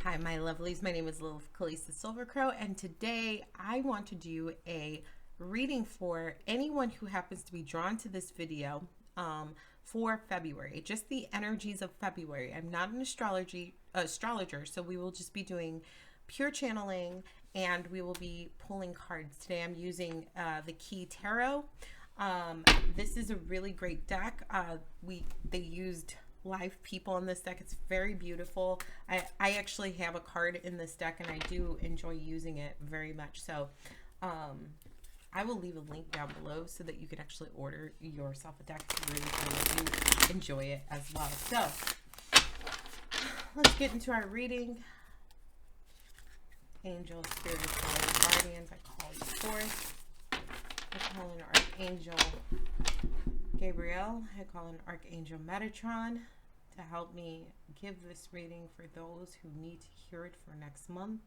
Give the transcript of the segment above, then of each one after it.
Hi, my lovelies. My name is Lilith Kalisa Silvercrow, and today I want to do a reading for anyone who happens to be drawn to this video for February, just the energies of February. I'm not an astrologer, so we will just be doing pure channeling, and we will be pulling cards. Today I'm using the Key Tarot. This is a really great deck. They used live people in this deck. It's very beautiful. I actually have a card in this deck, and I do enjoy using it very much. So I will leave a link down below so that you can actually order yourself a deck. It's really cool. You enjoy it as well. So let's get into our reading. Angel, Spirit, Guardians, I call you forth. I call in Archangel Gabriel. I call in Archangel Metatron to help me give this reading for those who need to hear it for next month.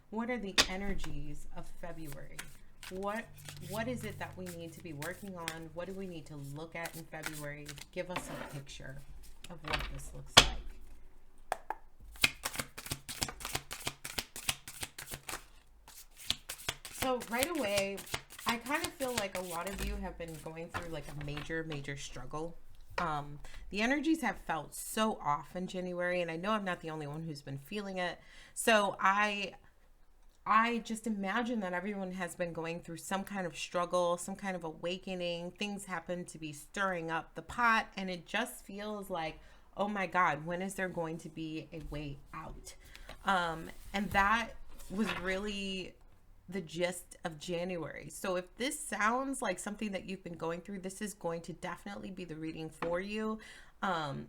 What are the energies of February? What is it that we need to be working on? What do we need to look at in February? Give us a picture of what this looks like. So right away, I kind of feel like a lot of you have been going through like a major struggle. The energies have felt so off in January, and I know I'm not the only one who's been feeling it. So I just imagine that everyone has been going through some kind of struggle, some kind of awakening. Things happen to be stirring up the pot, and it just feels like, oh my God, when is there going to be a way out? And that was really the gist of January. So if this sounds like something that you've been going through, this is going to definitely be the reading for you.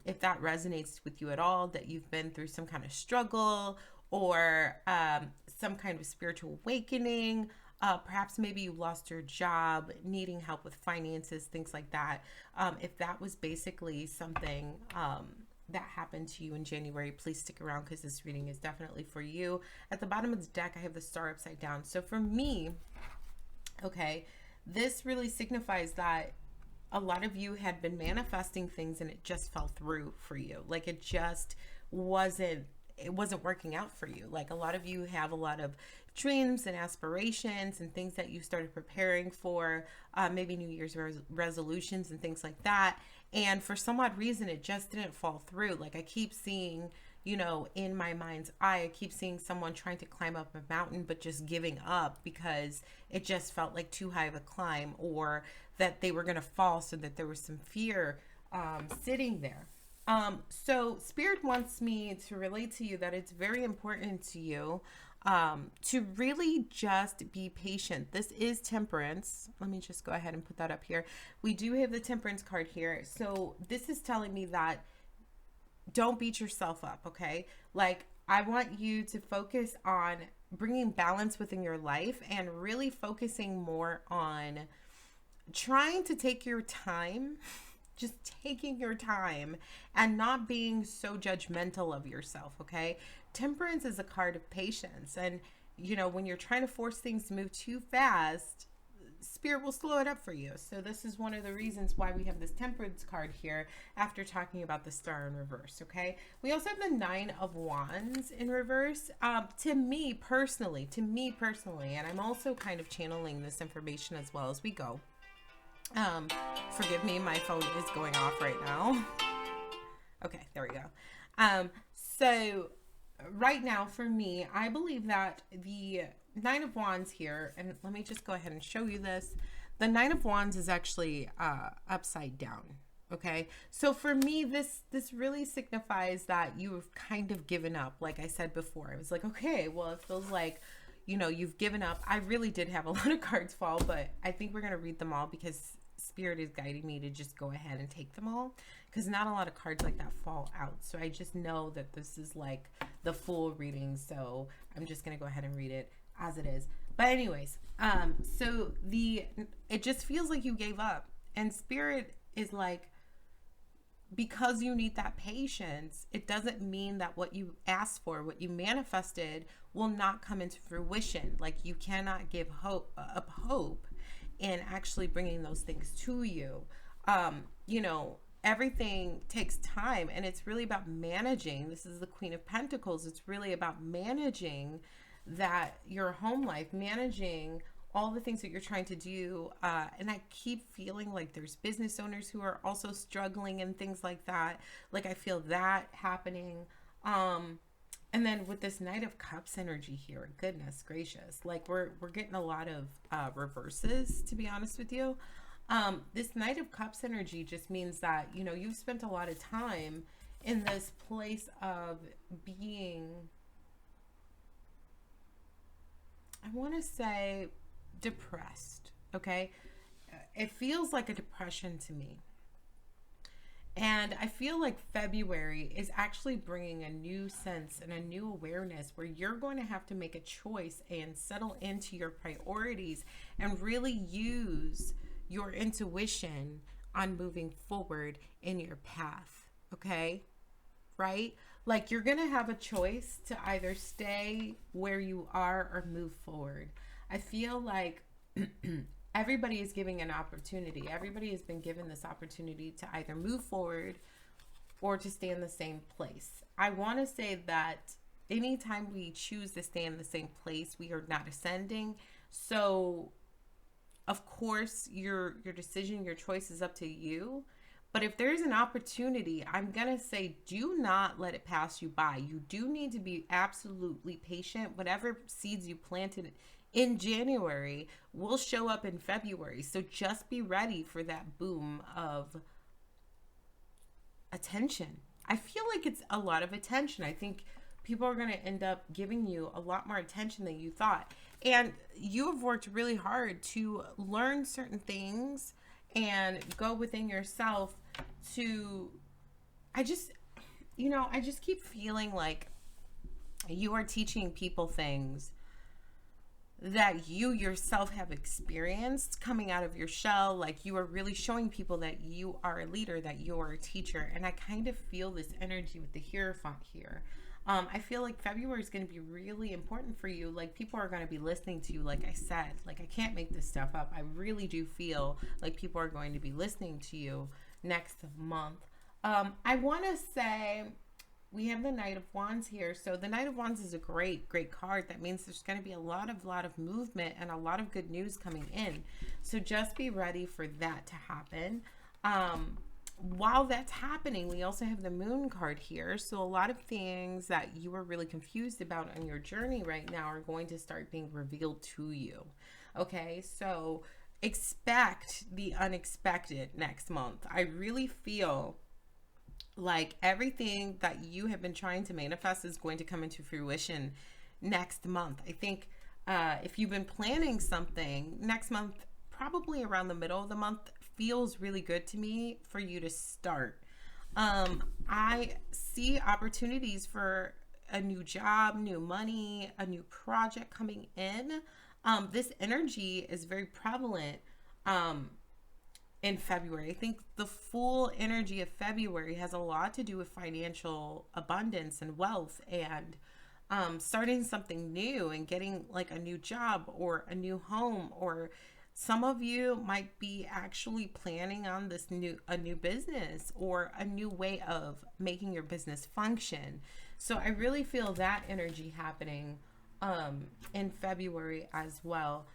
If that resonates with you at all, that you've been through some kind of struggle or some kind of spiritual awakening, perhaps maybe you lost your job, needing help with finances, things like that. If that was basically something that happened to you in January, please stick around because this reading is definitely for you. At the bottom of the deck, I have the star upside down. So for me, okay, this really signifies that a lot of you had been manifesting things and it just fell through for you. Like it just wasn't working out for you. Like a lot of you have a lot of dreams and aspirations and things that you started preparing for, maybe New Year's resolutions and things like that. And for some odd reason, it just didn't fall through. Like I keep seeing, you know, in my mind's eye, I keep seeing someone trying to climb up a mountain, but just giving up because it just felt like too high of a climb, or that they were going to fall, so that there was some fear sitting there. So Spirit wants me to relate to you that it's very important to you to really just be patient. This is Temperance. Let me just go ahead and put that up here. We do have the Temperance card here. So this is telling me that don't beat yourself up, okay? Like I want you to focus on bringing balance within your life and really focusing more on trying to take your time, just taking your time and not being so judgmental of yourself, okay? Temperance is a card of patience. And, you know, when you're trying to force things to move too fast, Spirit will slow it up for you. So this is one of the reasons why we have this Temperance card here after talking about the star in reverse, okay? We also have the Nine of Wands in reverse. To me personally, and I'm also kind of channeling this information as well as we go. Forgive me, my phone is going off right now. Okay, there we go. So right now for me, I believe that the Nine of Wands here, and let me just go ahead and show you this. The Nine of Wands is actually upside down. Okay, so for me, this really signifies that you've kind of given up. Like I said before, I was like, okay, well, it feels like, you know, you've given up. I really did have a lot of cards fall, but I think we're going to read them all because Spirit is guiding me to just go ahead and take them all, because not a lot of cards like that fall out. So I just know that this is like the full reading. So I'm just going to go ahead and read it as it is. But anyways, so it just feels like you gave up, and Spirit is like, because you need that patience, it doesn't mean that what you asked for, what you manifested, will not come into fruition. Like you cannot give up hope in actually bringing those things to you. You know, everything takes time, and it's really about managing. This is the Queen of Pentacles. It's really about managing that your home life, managing all the things that you're trying to do. And I keep feeling like there's business owners who are also struggling and things like that. Like I feel that happening. And then with this Knight of Cups energy here, goodness gracious, like we're getting a lot of reverses, to be honest with you. This Knight of Cups energy just means that, you know, you've spent a lot of time in this place of being, I want to say, depressed. Okay. It feels like a depression to me. And I feel like February is actually bringing a new sense and a new awareness where you're going to have to make a choice and settle into your priorities and really use your intuition on moving forward in your path. Okay? Right? Like you're going to have a choice to either stay where you are or move forward. I feel like everybody is giving an opportunity. Everybody has been given this opportunity to either move forward or to stay in the same place. I want to say that anytime we choose to stay in the same place, we are not ascending. So, of course, your decision, your choice is up to you. But if there's an opportunity, I'm going to say do not let it pass you by. You do need to be absolutely patient. Whatever seeds you planted in January will show up in February. So just be ready for that boom of attention. I feel like it's a lot of attention. I think people are going to end up giving you a lot more attention than you thought. And you have worked really hard to learn certain things and go within yourself to, I just keep feeling like you are teaching people things that you yourself have experienced coming out of your shell. Like you are really showing people that you are a leader, that you are a teacher. And I kind of feel this energy with the Hierophant here. I feel like February is going to be really important for you. Like people are going to be listening to you. Like I said, like I can't make this stuff up. I really do feel like people are going to be listening to you next month. I want to say we have the Knight of Wands here. So the Knight of Wands is a great card. That means there's going to be a lot of movement and a lot of good news coming in. So just be ready for that to happen. While that's happening, we also have the Moon card here. So a lot of things that you were really confused about on your journey right now are going to start being revealed to you. Okay, so expect the unexpected next month. I really feel like everything that you have been trying to manifest is going to come into fruition next month. I think if you've been planning something next month, probably around the middle of the month, feels really good to me for you to start. I see opportunities for a new job, new money, a new project coming in. This energy is very prevalent in February. I think the full energy of February has a lot to do with financial abundance and wealth and starting something new and getting like a new job or a new home, or some of you might be actually planning on a new business or a new way of making your business function. So I really feel that energy happening in February as well.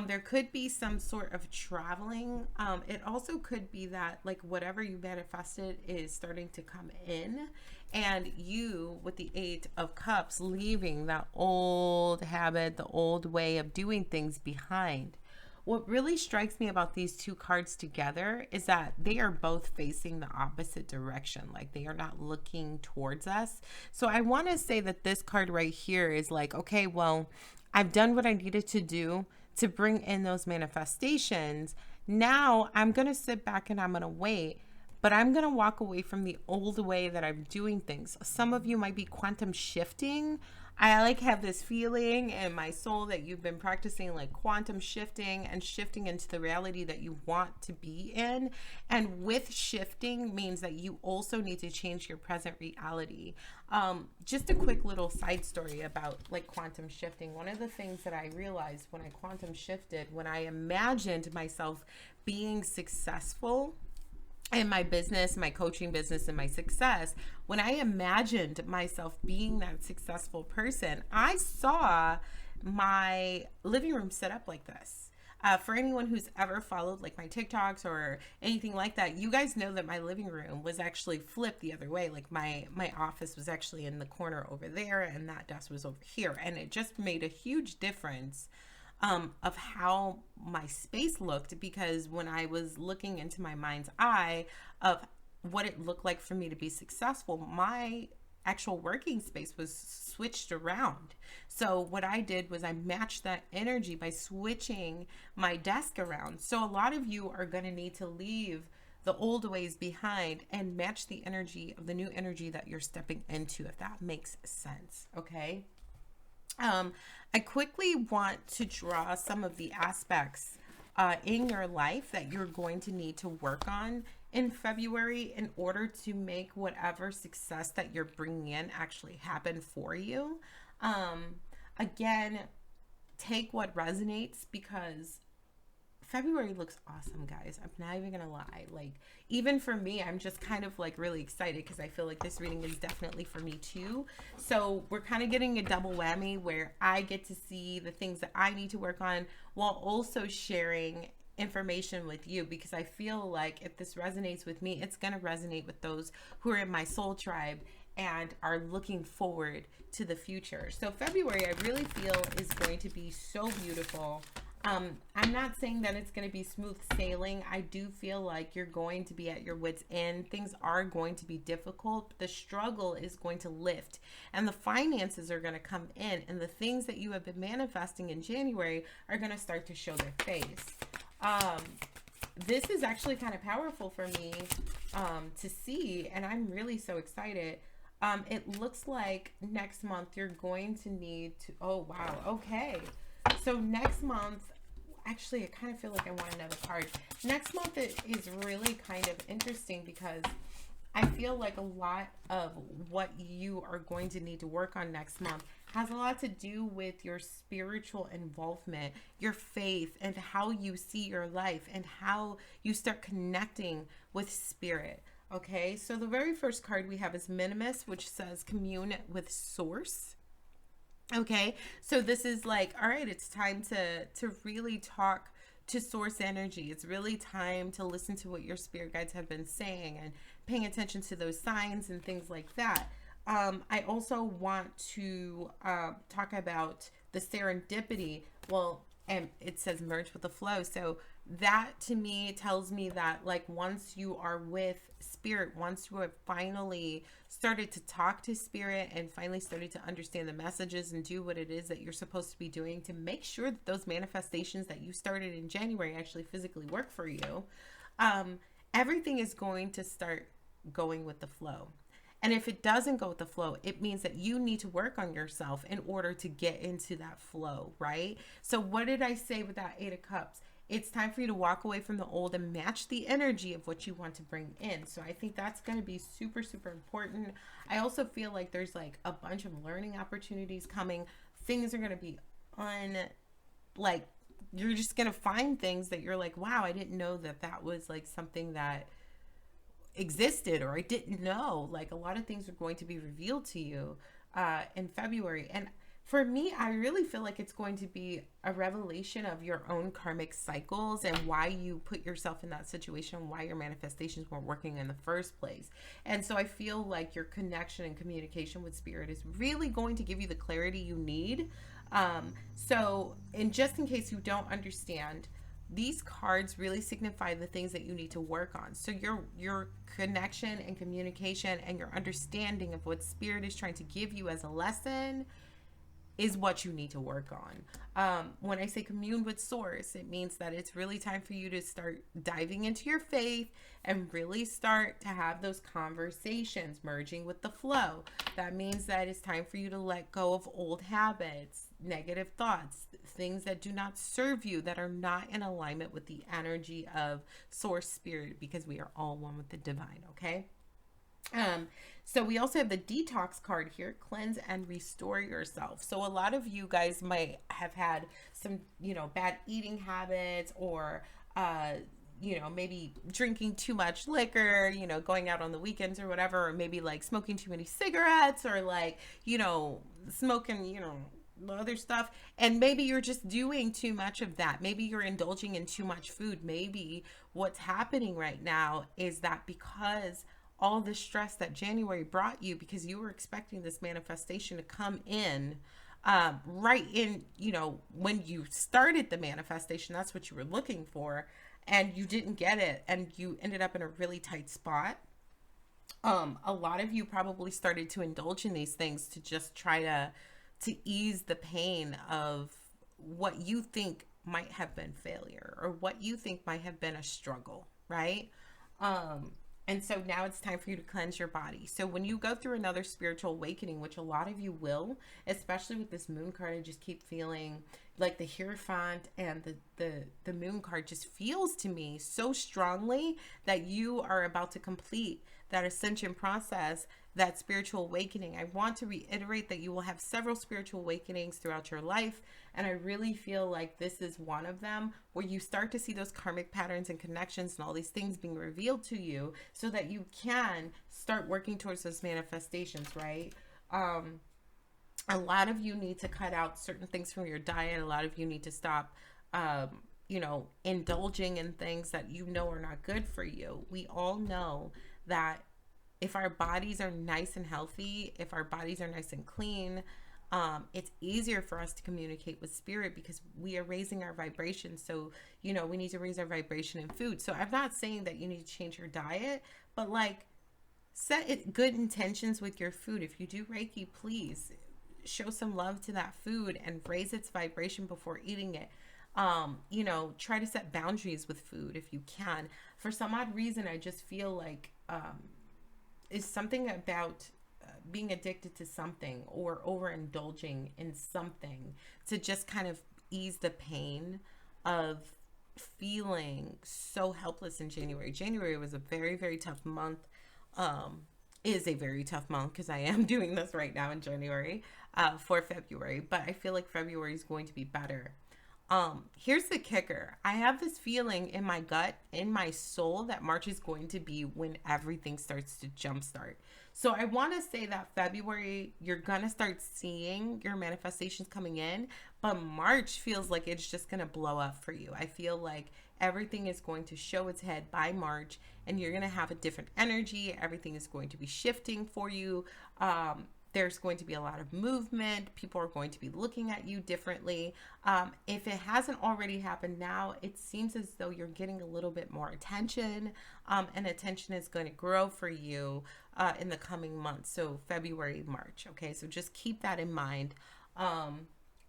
There could be some sort of traveling. It also could be that like whatever you manifested is starting to come in, and you with the Eight of Cups leaving that old habit, the old way of doing things behind. What really strikes me about these two cards together is that they are both facing the opposite direction. Like they are not looking towards us. So I want to say that this card right here is like, okay, well, I've done what I needed to do to bring in those manifestations. Now I'm going to sit back and I'm going to wait, but I'm going to walk away from the old way that I'm doing things. Some of you might be quantum shifting. I like have this feeling in my soul that you've been practicing like quantum shifting and shifting into the reality that you want to be in. And with shifting means that you also need to change your present reality. Just a quick little side story about like quantum shifting. One of the things that I realized when I quantum shifted, when I imagined myself being successful in my business, my coaching business, and my success, when I imagined myself being that successful person, I saw my living room set up like this. For anyone who's ever followed like my TikToks or anything like that, you guys know that my living room was actually flipped the other way. Like my office was actually in the corner over there, and that desk was over here, and it just made a huge difference of how my space looked, because when I was looking into my mind's eye of what it looked like for me to be successful, my actual working space was switched around. So what I did was I matched that energy by switching my desk around. So a lot of you are going to need to leave the old ways behind and match the energy of the new energy that you're stepping into, if that makes sense. Okay. I quickly want to draw some of the aspects in your life that you're going to need to work on in February in order to make whatever success that you're bringing in actually happen for you. Again, take what resonates, because February looks awesome, guys. I'm not even gonna lie. Like, even for me, I'm just kind of like really excited because I feel like this reading is definitely for me too. So we're kind of getting a double whammy where I get to see the things that I need to work on while also sharing information with you, because I feel like if this resonates with me, it's gonna resonate with those who are in my soul tribe and are looking forward to the future. So February, I really feel, is going to be so beautiful. I'm not saying that it's going to be smooth sailing. I do feel like you're going to be at your wit's end. Things are going to be difficult, but the struggle is going to lift, and the finances are going to come in, and the things that you have been manifesting in January are going to start to show their face. This is actually kind of powerful for me to see, and I'm really so excited. It looks like next month you're going to need to, oh wow, okay. So next month, actually, I kind of feel like I want another card. Next month it is really kind of interesting because I feel like a lot of what you are going to need to work on next month has a lot to do with your spiritual involvement, your faith, and how you see your life and how you start connecting with spirit. Okay, so the very first card we have is Minimus, which says commune with source. Okay, so this is like, all right, it's time to really talk to source energy. It's really time to listen to what your spirit guides have been saying and paying attention to those signs and things like that. I also want to talk about the serendipity. Well, and it says merge with the flow. So that to me tells me that, like, once you are with spirit, once you have finally started to talk to spirit and finally started to understand the messages and do what it is that you're supposed to be doing to make sure that those manifestations that you started in January actually physically work for you, everything is going to start going with the flow. And if it doesn't go with the flow, it means that you need to work on yourself in order to get into that flow, right? So what did I say with that Eight of Cups? It's time for you to walk away from the old and match the energy of what you want to bring in. So I think that's going to be super, super important. I also feel like there's like a bunch of learning opportunities coming. Things are going to be like, you're just going to find things that you're like, wow, I didn't know that that was like something that existed, or I didn't know. Like, a lot of things are going to be revealed to you in February. And for me, I really feel like it's going to be a revelation of your own karmic cycles and why you put yourself in that situation, why your manifestations weren't working in the first place. And so I feel like your connection and communication with spirit is really going to give you the clarity you need. And just in case you don't understand, these cards really signify the things that you need to work on. So your connection and communication and your understanding of what spirit is trying to give you as a lesson is what you need to work on. When I say commune with source, it means that it's really time for you to start diving into your faith and really start to have those conversations, merging with the flow. That means that it's time for you to let go of old habits, negative thoughts, things that do not serve you, that are not in alignment with the energy of source spirit, because we are all one with the divine, okay? So we also have the detox card here, cleanse and restore yourself. So a lot of you guys might have had some, bad eating habits, or, you know, maybe drinking too much liquor, you know, going out on the weekends or whatever, or maybe like smoking too many cigarettes, or like, you know, smoking, you know, other stuff. And maybe you're just doing too much of that. Maybe you're indulging in too much food. Maybe what's happening right now is that because all the stress that January brought you, because you were expecting this manifestation to come in, right in, you know, when you started the manifestation, that's what you were looking for, and you didn't get it, and you ended up in a really tight spot. A lot of you probably started to indulge in these things to just try to ease the pain of what you think might have been failure, or what you think might have been a struggle, right? And so now it's time for you to cleanse your body. So when you go through another spiritual awakening, which a lot of you will, especially with this moon card, I just keep feeling like the Hierophant and the moon card just feels to me so strongly that you are about to complete that ascension process, that spiritual awakening. I want to reiterate that you will have several spiritual awakenings throughout your life, and I really feel like this is one of them, where you start to see those karmic patterns and connections and all these things being revealed to you, so that you can start working towards those manifestations, right? A lot of you need to cut out certain things from your diet. A lot of you need to stop you know, indulging in things that you know are not good for you. We all know that if our bodies are nice and healthy, if our bodies are nice and clean, it's easier for us to communicate with spirit, because we are raising our vibration. So, you know, we need to raise our vibration in food. So I'm not saying that you need to change your diet, but like, set good intentions with your food. If you do Reiki, please show some love to that food and raise its vibration before eating it. You know, try to set boundaries with food if you can. For some odd reason, I just feel like is something about being addicted to something, or overindulging in something, to just kind of ease the pain of feeling so helpless in January. January was a very, very tough month. Is a very tough month, because I am doing this right now in January for February, but I feel like February is going to be better. Here's the kicker. I have this feeling in my gut, in my soul, that March is going to be when everything starts to jumpstart. So I want to say that February, you're going to start seeing your manifestations coming in, but March feels like it's just going to blow up for you. I feel like everything is going to show its head by March, and you're going to have a different energy. Everything is going to be shifting for you. There's going to be a lot of movement. People are going to be looking at you differently. If it hasn't already happened now, it seems as though you're getting a little bit more attention, and attention is going to grow for you in the coming months. So February, March. Okay, so just keep that in mind.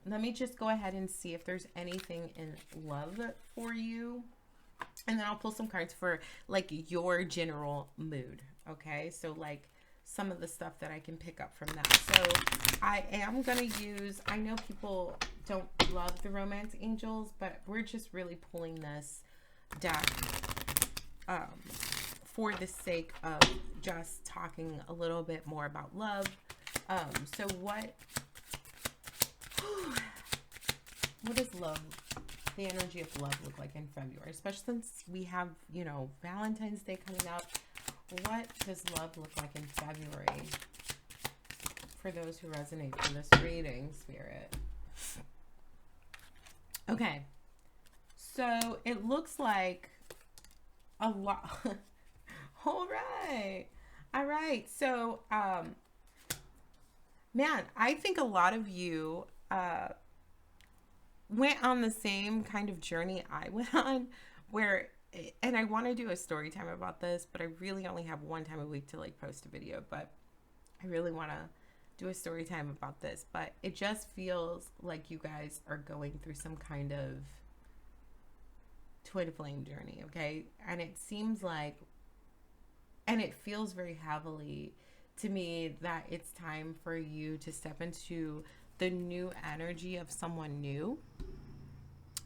Let me just go ahead and see if there's anything in love for you. And then I'll pull some cards for like your general mood. Okay, so like some of the stuff that I can pick up from that. So I am going to use, I know people don't love the romance angels, but we're just really pulling this deck for the sake of just talking a little bit more about love. So what does love, the energy of love, look like in February? Especially since we have, you know, Valentine's Day coming up. What does love look like in February for those who resonate for this reading, Spirit? Okay. So it looks like a lot. All right. All right. So, man, I think a lot of you went on the same kind of journey I went on, where, and I want to do a story time about this, but I really only have one time a week to like post a video, but I really want to do a story time about this. But it just feels like you guys are going through some kind of twin flame journey, okay? And it seems like, and it feels very heavily to me that it's time for you to step into the new energy of someone new.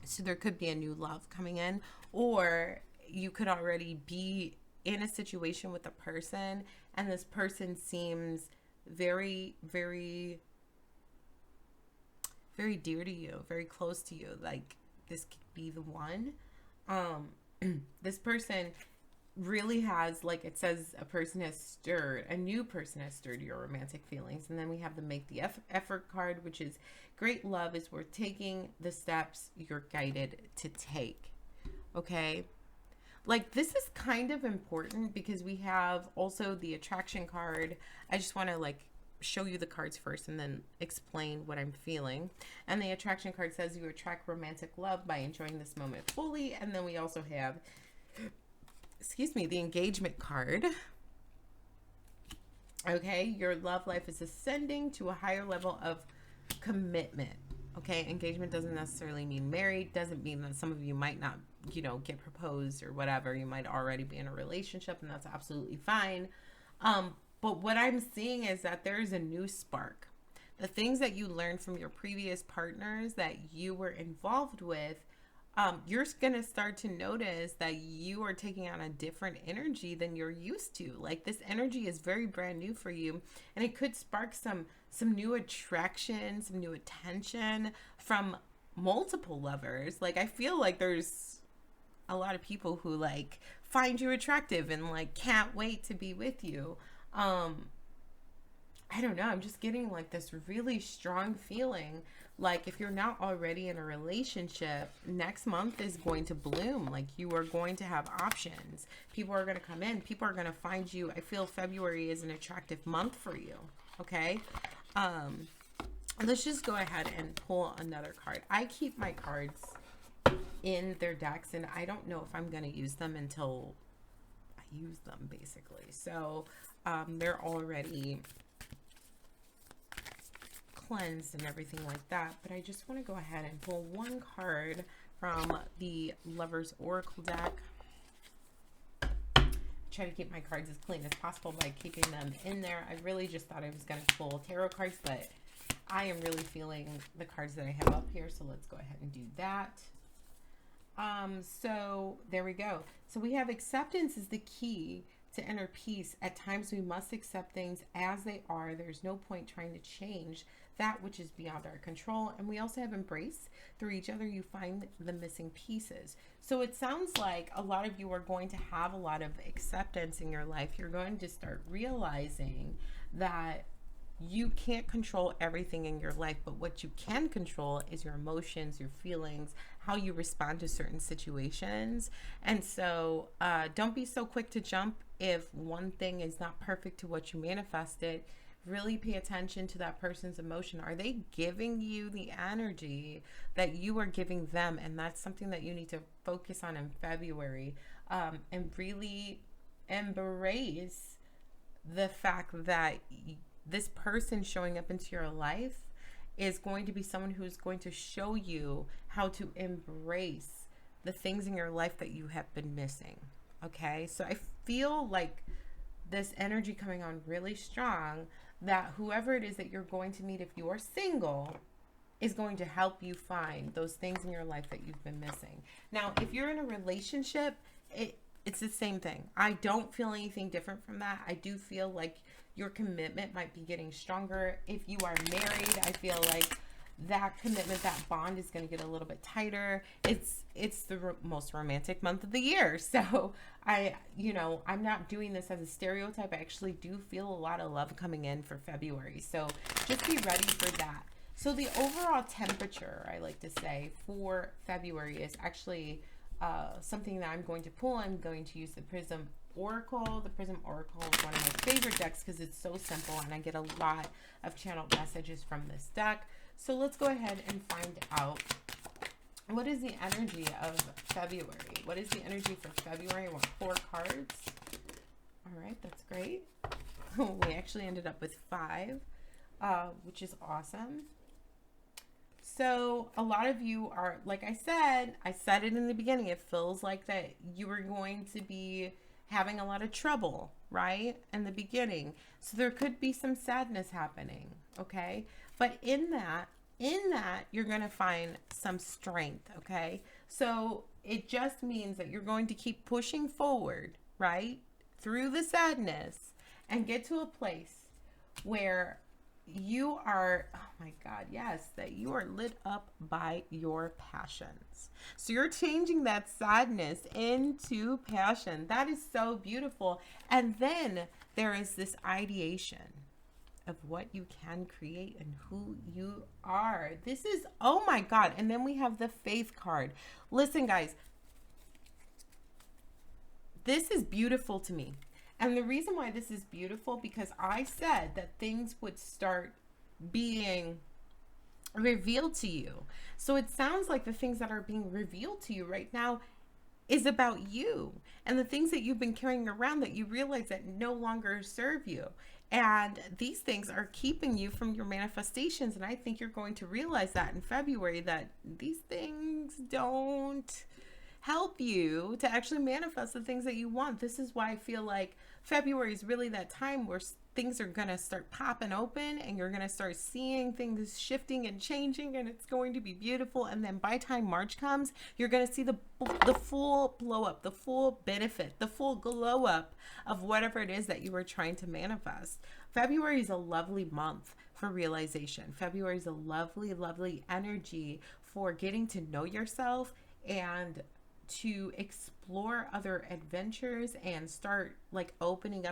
So there could be a new love coming in, or you could already be in a situation with a person, and this person seems very, very, very dear to you, very close to you. Like this could be the one. This person really has, like it says, a new person has stirred your romantic feelings. And then we have the make the effort card, which is great love is worth taking the steps you're guided to take. Okay. Like, this is kind of important because we have also the attraction card. I just want to like show you the cards first and then explain what I'm feeling. And the attraction card says you attract romantic love by enjoying this moment fully. And then we also have, excuse me, the engagement card. Okay, your love life is ascending to a higher level of commitment. Okay, engagement doesn't necessarily mean married, doesn't mean that some of you might not, you know, get proposed or whatever. You might already be in a relationship, and that's absolutely fine. But what I'm seeing is that there's a new spark. The things that you learned from your previous partners that you were involved with, you're going to start to notice that you are taking on a different energy than you're used to. Like, this energy is very brand new for you, and it could spark some new attraction, some new attention from multiple lovers. Like, I feel like there's a lot of people who like find you attractive and like can't wait to be with you. I don't know. I'm just getting like this really strong feeling. Like, if you're not already in a relationship, next month is going to bloom. Like, you are going to have options. People are going to come in. People are going to find you. I feel February is an attractive month for you. Okay. Let's just go ahead and pull another card. I keep my cards in their decks, and I don't know if I'm going to use them until I use them, basically. So, they're already cleansed and everything like that, but I just want to go ahead and pull one card from the Lover's Oracle deck. Try to keep my cards as clean as possible by keeping them in there. I really just thought I was going to pull tarot cards, but I am really feeling the cards that I have up here, so let's go ahead and do that. So there we go. So we have acceptance is the key to inner peace. At times we must accept things as they are. There's no point trying to change that which is beyond our control. And we also have embrace. Through each other you find the missing pieces. So it sounds like a lot of you are going to have a lot of acceptance in your life. You're going to start realizing that you can't control everything in your life, but what you can control is your emotions, your feelings, how you respond to certain situations. And so don't be so quick to jump if one thing is not perfect to what you manifested. Really pay attention to that person's emotion. Are they giving you the energy that you are giving them? And that's something that you need to focus on in February, and really embrace the fact that this person showing up into your life is going to be someone who's going to show you how to embrace the things in your life that you have been missing. Okay, so I feel like this energy coming on really strong, that whoever it is that you're going to meet if you are single is going to help you find those things in your life that you've been missing. Now, if you're in a relationship, it's the same thing. I don't feel anything different from that. I do feel like your commitment might be getting stronger. If you are married, I feel like that commitment, that bond is going to get a little bit tighter. It's the most romantic month of the year. So I'm not doing this as a stereotype. I actually do feel a lot of love coming in for February. So just be ready for that. So the overall temperature, I like to say, for February is actually something that I'm going to pull. I'm going to use the Prism Oracle. The Prism Oracle is one of my favorite decks because it's so simple and I get a lot of channeled messages from this deck. So let's go ahead and find out, what is the energy of February? What is the energy for February? I want 4 cards. All right, that's great. We actually ended up with 5, which is awesome. So a lot of you are, like I said it in the beginning, it feels like that you are going to be having a lot of trouble, right? In the beginning. So there could be some sadness happening, okay? But in that, you're going to find some strength, okay? So it just means that you're going to keep pushing forward, right? Through the sadness and get to a place where you are, oh my God, yes, that you are lit up by your passions. So you're changing that sadness into passion. That is so beautiful. And then there is this ideation of what you can create and who you are. This is, oh my God. And then we have the faith card. Listen, guys, this is beautiful to me. And the reason why this is beautiful, because I said that things would start being revealed to you. So it sounds like the things that are being revealed to you right now is about you and the things that you've been carrying around that you realize that no longer serve you. And these things are keeping you from your manifestations. And I think you're going to realize that in February, that these things don't help you to actually manifest the things that you want. This is why I feel like February is really that time where things are going to start popping open and you're going to start seeing things shifting and changing, and it's going to be beautiful. And then by the time March comes, you're going to see the full blow up, the full benefit, the full glow up of whatever it is that you were trying to manifest. February is a lovely month for realization. February is a lovely, lovely energy for getting to know yourself and to explore other adventures and start like opening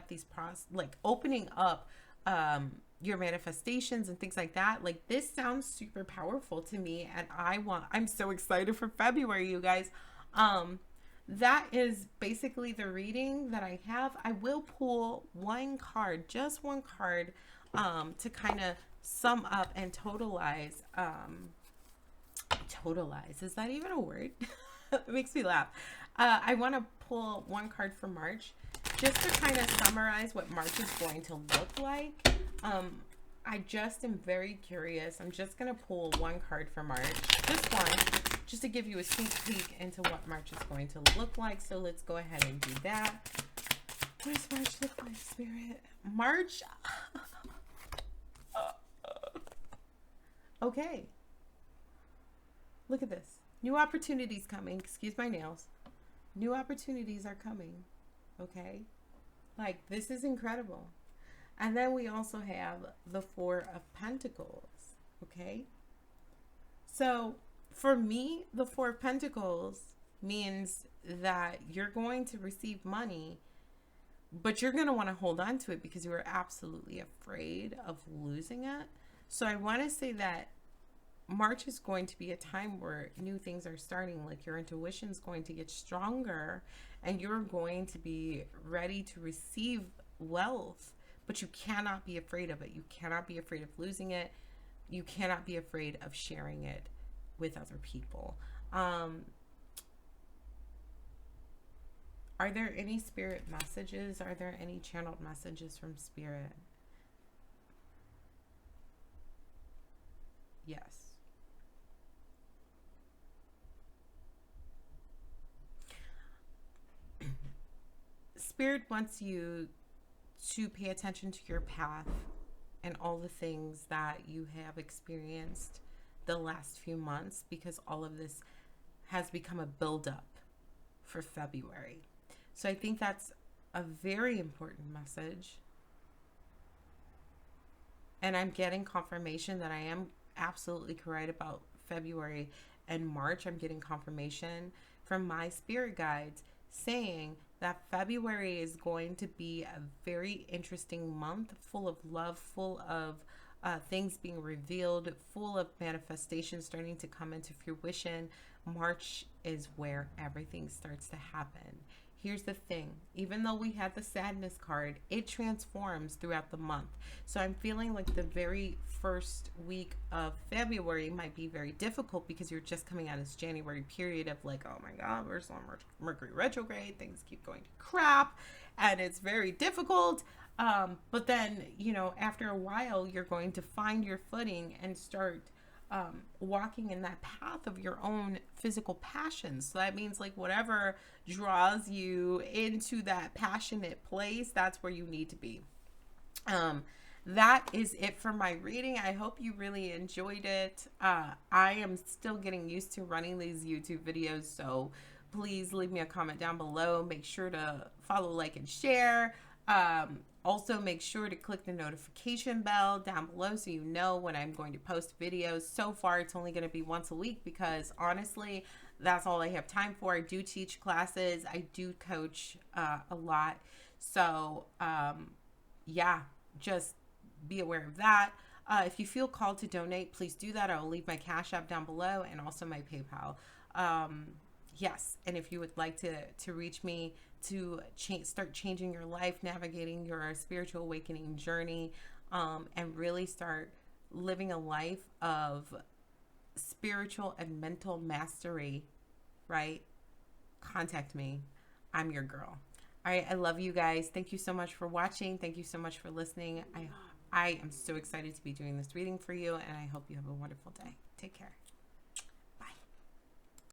up your manifestations and things like that. Like, this sounds super powerful to me, and I'm so excited for February, you guys. That is basically the reading that I have. I will pull one card, just one card, to kind of sum up and totalize. Totalize, is that even a word? It makes me laugh. I want to pull one card for March just to kind of summarize what March is going to look like. I just am very curious. I'm just going to pull one card for March, just one, just to give you a sneak peek into what March is going to look like. So let's go ahead and do that. What does March look like, Spirit? March. Okay. Look at this. New opportunities coming. Excuse my nails. New opportunities are coming. Okay? Like, this is incredible. And then we also have the Four of Pentacles. Okay? So, for me, the Four of Pentacles means that you're going to receive money, but you're going to want to hold on to it because you are absolutely afraid of losing it. So I want to say that March is going to be a time where new things are starting. Like, your intuition is going to get stronger and you're going to be ready to receive wealth, but you cannot be afraid of it. You cannot be afraid of losing it. You cannot be afraid of sharing it with other people. Are there any spirit messages? Are there any channeled messages from spirit? Yes. Spirit wants you to pay attention to your path and all the things that you have experienced the last few months, because all of this has become a buildup for February. So I think that's a very important message. And I'm getting confirmation that I am absolutely correct about February and March. I'm getting confirmation from my spirit guides saying that February is going to be a very interesting month, full of love, full of things being revealed, full of manifestations starting to come into fruition. March is where everything starts to happen. Here's the thing, even though we had the sadness card, it transforms throughout the month. So I'm feeling like the very first week of February might be very difficult because you're just coming out of this January period of like, oh my God, we're still on Mercury retrograde, things keep going to crap, and it's very difficult. But then, you know, after a while, you're going to find your footing and start walking in that path of your own physical passions. So that means like whatever draws you into that passionate place, that's where you need to be. That is it for my reading. I hope you really enjoyed it. I am still getting used to running these YouTube videos, so please leave me a comment down below. Make sure to follow, like, and share. Also, make sure to click the notification bell down below so you know when I'm going to post videos. So far, it's only going to be once a week because honestly, that's all I have time for. I do teach classes. I do coach a lot. So, yeah, just be aware of that. If you feel called to donate, please do that. I'll leave my Cash App down below and also my PayPal. Yes, and if you would like to reach me to start changing your life, navigating your spiritual awakening journey, and really start living a life of spiritual and mental mastery, right? Contact me. I'm your girl. All right, I love you guys. Thank you so much for watching. Thank you so much for listening. I am so excited to be doing this reading for you, and I hope you have a wonderful day. Take care.